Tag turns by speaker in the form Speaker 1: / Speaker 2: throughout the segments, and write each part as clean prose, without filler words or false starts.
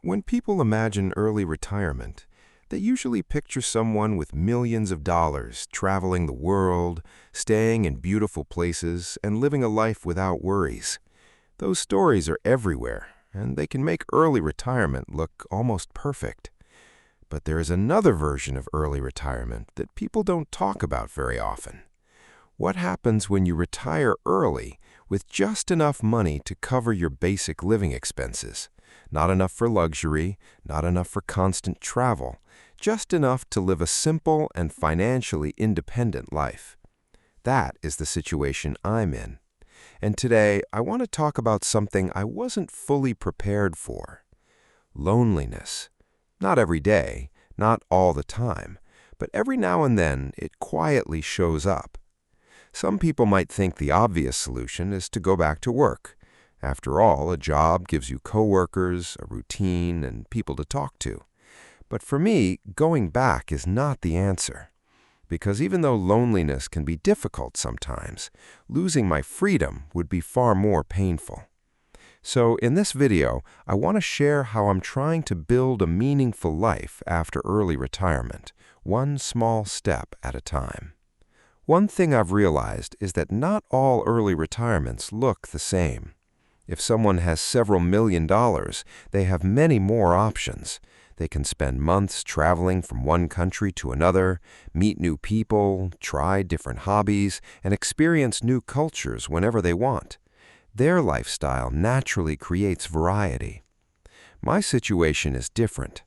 Speaker 1: When people imagine early retirement, they usually picture someone with millions of dollars traveling the world, staying in beautiful places, and living a life without worries. Those stories are everywhere, and they can make early retirement look almost perfect. But there is another version of early retirement that people don't talk about very often. What happens when you retire early with just enough money to cover your basic living expenses? Not enough for luxury, not enough for constant travel, just enough to live a simple and financially independent life. That is the situation I'm in. And today, I want to talk about something I wasn't fully prepared for: loneliness. Not every day, not all the time, but every now and then it quietly shows up. Some people might think the obvious solution is to go back to work. After all, a job gives you coworkers, a routine, and people to talk to. But for me, going back is not the answer. Because even though loneliness can be difficult sometimes, losing my freedom would be far more painful. So in this video, I want to share how I'm trying to build a meaningful life after early retirement, one small step at a time. One thing I've realized is that not all early retirements look the same. If someone has several $1 million, they have many more options. They can spend months traveling from one country to another, meet new people, try different hobbies, and experience new cultures whenever they want. Their lifestyle naturally creates variety. My situation is different.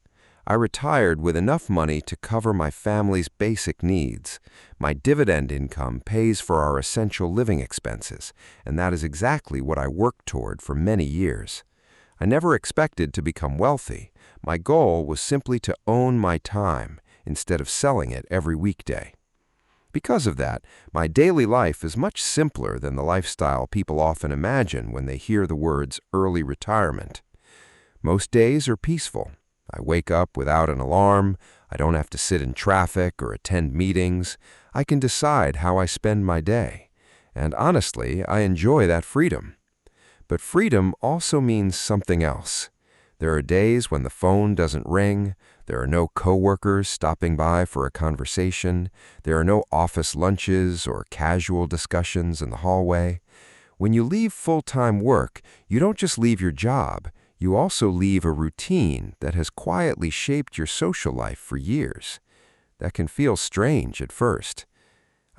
Speaker 1: I retired with enough money to cover my family's basic needs. My dividend income pays for our essential living expenses, and that is exactly what I worked toward for many years. I never expected to become wealthy. My goal was simply to own my time instead of selling it every weekday. Because of that, my daily life is much simpler than the lifestyle people often imagine when they hear the words early retirement. Most days are peaceful. I wake up without an alarm. I don't have to sit in traffic or attend meetings. I can decide how I spend my day. And honestly, I enjoy that freedom. But freedom also means something else. There are days when the phone doesn't ring. There are no coworkers stopping by for a conversation. There are no office lunches or casual discussions in the hallway. When you leave full-time work, you don't just leave your job. You also leave a routine that has quietly shaped your social life for years. That can feel strange at first.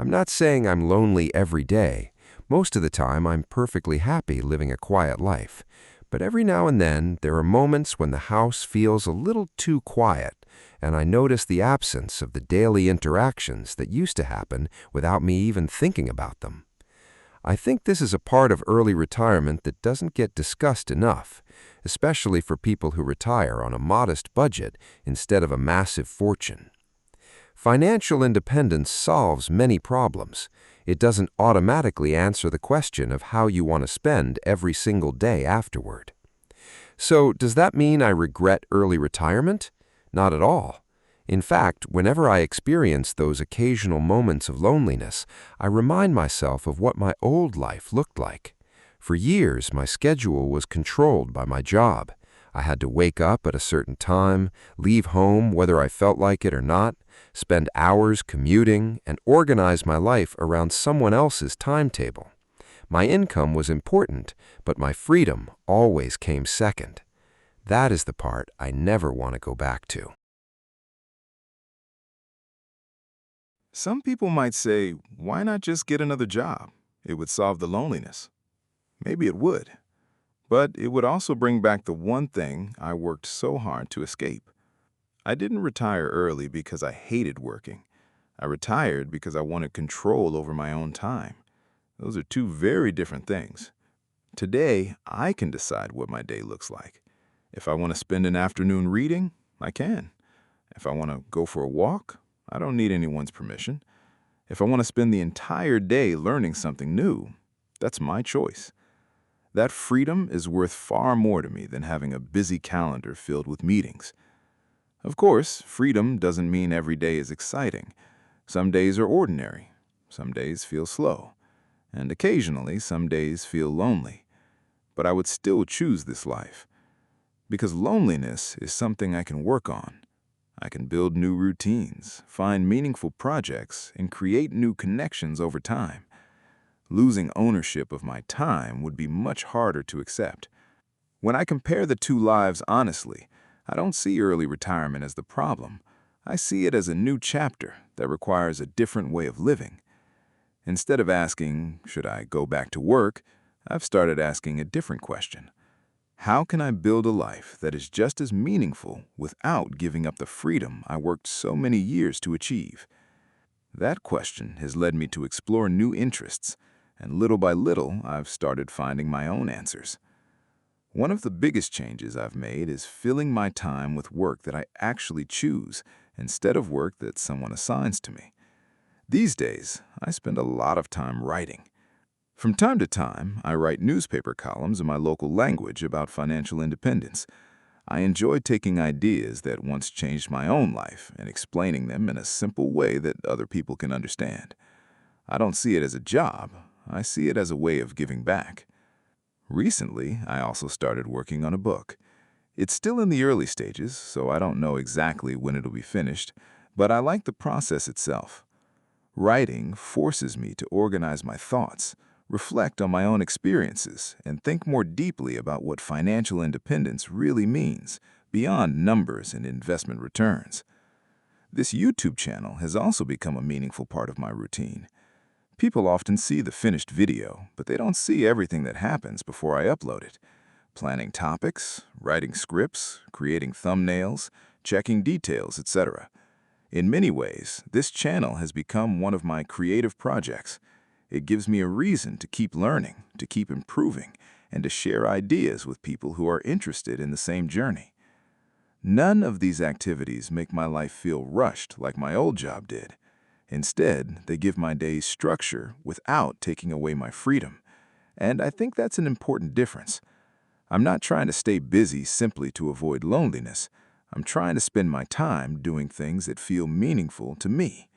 Speaker 1: I'm not saying I'm lonely every day. Most of the time, I'm perfectly happy living a quiet life. But every now and then, there are moments when the house feels a little too quiet, and I notice the absence of the daily interactions that used to happen without me even thinking about them. I think this is a part of early retirement that doesn't get discussed enough, especially for people who retire on a modest budget instead of a massive fortune. Financial independence solves many problems. It doesn't automatically answer the question of how you want to spend every single day afterward. So, does that mean I regret early retirement? Not at all. In fact, whenever I experience those occasional moments of loneliness, I remind myself of what my old life looked like. For years, my schedule was controlled by my job. I had to wake up at a certain time, leave home whether I felt like it or not, spend hours commuting, and organize my life around someone else's timetable. My income was important, but my freedom always came second. That is the part I never want to go back to.
Speaker 2: Some people might say, why not just get another job? It would solve the loneliness. Maybe it would. But it would also bring back the one thing I worked so hard to escape. I didn't retire early because I hated working. I retired because I wanted control over my own time. Those are two very different things. Today, I can decide what my day looks like. If I want to spend an afternoon reading, I can. If I want to go for a walk, I don't need anyone's permission. If I want to spend the entire day learning something new, that's my choice. That freedom is worth far more to me than having a busy calendar filled with meetings. Of course, freedom doesn't mean every day is exciting. Some days are ordinary. Some days feel slow. And occasionally, some days feel lonely. But I would still choose this life. Because loneliness is something I can work on. I can build new routines, find meaningful projects, and create new connections over time. Losing ownership of my time would be much harder to accept. When I compare the two lives honestly, I don't see early retirement as the problem. I see it as a new chapter that requires a different way of living. Instead of asking, should I go back to work, I've started asking a different question. How can I build a life that is just as meaningful without giving up the freedom I worked so many years to achieve? That question has led me to explore new interests, and little by little, I've started finding my own answers. One of the biggest changes I've made is filling my time with work that I actually choose instead of work that someone assigns to me. These days, I spend a lot of time writing. From time to time, I write newspaper columns in my local language about financial independence. I enjoy taking ideas that once changed my own life and explaining them in a simple way that other people can understand. I don't see it as a job. I see it as a way of giving back. Recently, I also started working on a book. It's still in the early stages, so I don't know exactly when it'll be finished, but I like the process itself. Writing forces me to organize my thoughts, reflect on my own experiences, and think more deeply about what financial independence really means, beyond numbers and investment returns. This YouTube channel has also become a meaningful part of my routine. People often see the finished video, but they don't see everything that happens before I upload it. Planning topics, writing scripts, creating thumbnails, checking details, etc. In many ways, this channel has become one of my creative projects. It gives me a reason to keep learning, to keep improving, and to share ideas with people who are interested in the same journey. None of these activities make my life feel rushed like my old job did. Instead, they give my days structure without taking away my freedom. And I think that's an important difference. I'm not trying to stay busy simply to avoid loneliness. I'm trying to spend my time doing things that feel meaningful to me.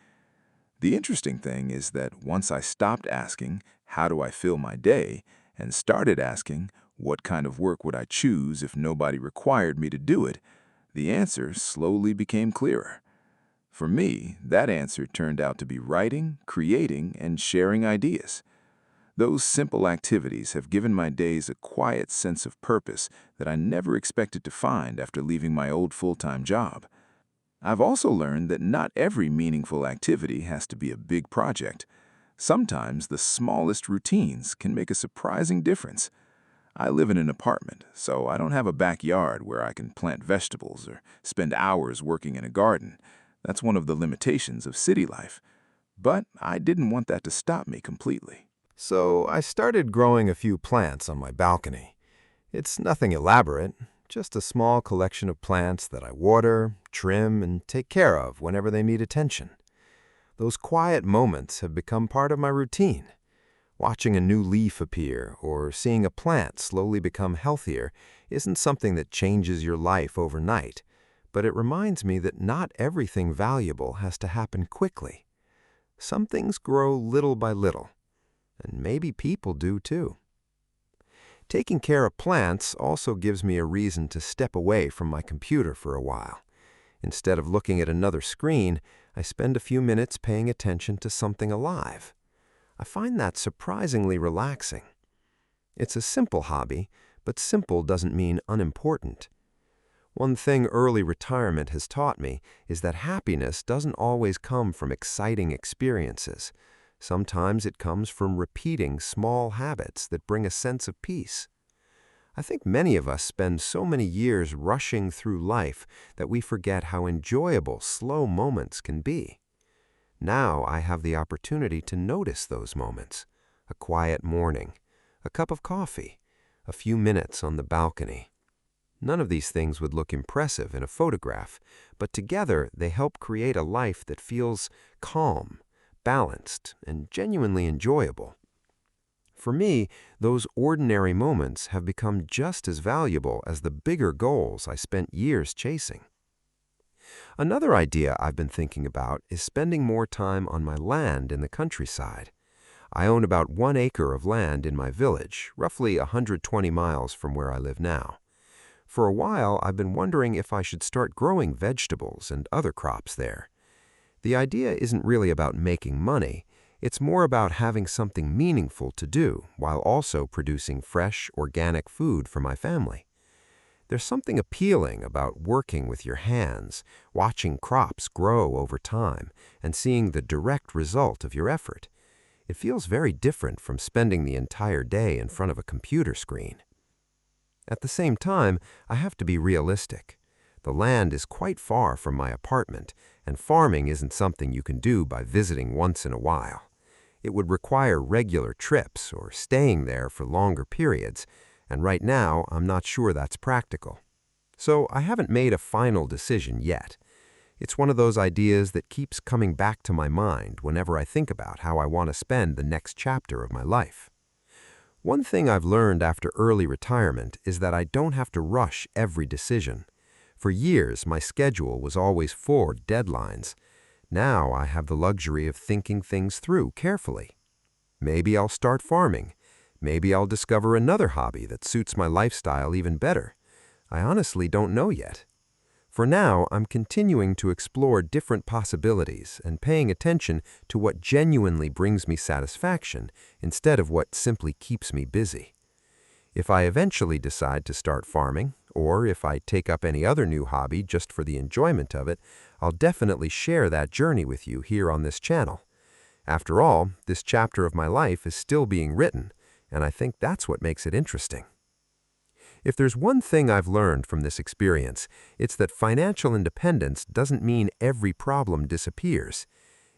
Speaker 2: The interesting thing is that once I stopped asking, how do I fill my day, and started asking, what kind of work would I choose if nobody required me to do it, the answer slowly became clearer. For me, that answer turned out to be writing, creating, and sharing ideas. Those simple activities have given my days a quiet sense of purpose that I never expected to find after leaving my old full-time job. I've also learned that not every meaningful activity has to be a big project. Sometimes the smallest routines can make a surprising difference. I live in an apartment, so I don't have a backyard where I can plant vegetables or spend hours working in a garden. That's one of the limitations of city life. But I didn't want that to stop me completely.
Speaker 1: So I started growing a few plants on my balcony. It's nothing elaborate, just a small collection of plants that I water, trim, and take care of whenever they need attention. Those quiet moments have become part of my routine. Watching a new leaf appear or seeing a plant slowly become healthier isn't something that changes your life overnight, but it reminds me that not everything valuable has to happen quickly. Some things grow little by little, and maybe people do too. Taking care of plants also gives me a reason to step away from my computer for a while. Instead of looking at another screen, I spend a few minutes paying attention to something alive. I find that surprisingly relaxing. It's a simple hobby, but simple doesn't mean unimportant. One thing early retirement has taught me is that happiness doesn't always come from exciting experiences. Sometimes it comes from repeating small habits that bring a sense of peace. I think many of us spend so many years rushing through life that we forget how enjoyable slow moments can be. Now I have the opportunity to notice those moments. A quiet morning, a cup of coffee, a few minutes on the balcony. None of these things would look impressive in a photograph, but together they help create a life that feels calm, balanced, and genuinely enjoyable. For me, those ordinary moments have become just as valuable as the bigger goals I spent years chasing. Another idea I've been thinking about is spending more time on my land in the countryside. I own about 1 acre of land in my village, roughly 120 miles from where I live now. For a while, I've been wondering if I should start growing vegetables and other crops there. The idea isn't really about making money. It's more about having something meaningful to do while also producing fresh, organic food for my family. There's something appealing about working with your hands, watching crops grow over time, and seeing the direct result of your effort. It feels very different from spending the entire day in front of a computer screen. At the same time, I have to be realistic. The land is quite far from my apartment, and farming isn't something you can do by visiting once in a while. It would require regular trips or staying there for longer periods, and right now I'm not sure that's practical. So I haven't made a final decision yet. It's one of those ideas that keeps coming back to my mind whenever I think about how I want to spend the next chapter of my life. One thing I've learned after early retirement is that I don't have to rush every decision. For years, my schedule was always full of deadlines. Now I have the luxury of thinking things through carefully. Maybe I'll start farming. Maybe I'll discover another hobby that suits my lifestyle even better. I honestly don't know yet. For now, I'm continuing to explore different possibilities and paying attention to what genuinely brings me satisfaction instead of what simply keeps me busy. If I eventually decide to start farming, or if I take up any other new hobby just for the enjoyment of it, I'll definitely share that journey with you here on this channel. After all, this chapter of my life is still being written, and I think that's what makes it interesting. If there's one thing I've learned from this experience, it's that financial independence doesn't mean every problem disappears.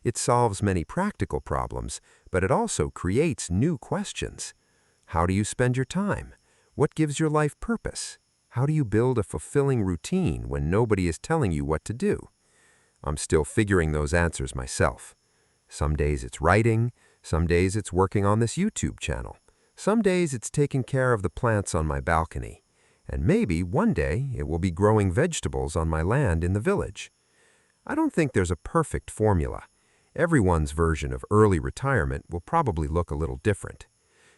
Speaker 1: It solves many practical problems, but it also creates new questions. How do you spend your time? What gives your life purpose? How do you build a fulfilling routine when nobody is telling you what to do? I'm still figuring those answers myself. Some days it's writing, some days it's working on this YouTube channel. Some days it's taking care of the plants on my balcony, and maybe one day it will be growing vegetables on my land in the village. I don't think there's a perfect formula. Everyone's version of early retirement will probably look a little different.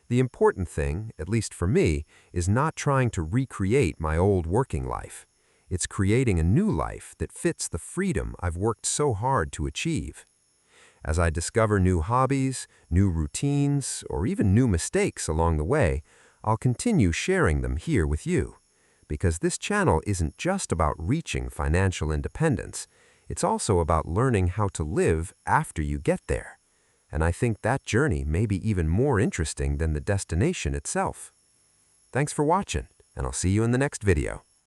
Speaker 1: The important thing, at least for me, is not trying to recreate my old working life. It's creating a new life that fits the freedom I've worked so hard to achieve. As I discover new hobbies, new routines, or even new mistakes along the way, I'll continue sharing them here with you. Because this channel isn't just about reaching financial independence, it's also about learning how to live after you get there. And I think that journey may be even more interesting than the destination itself. Thanks for watching, and I'll see you in the next video.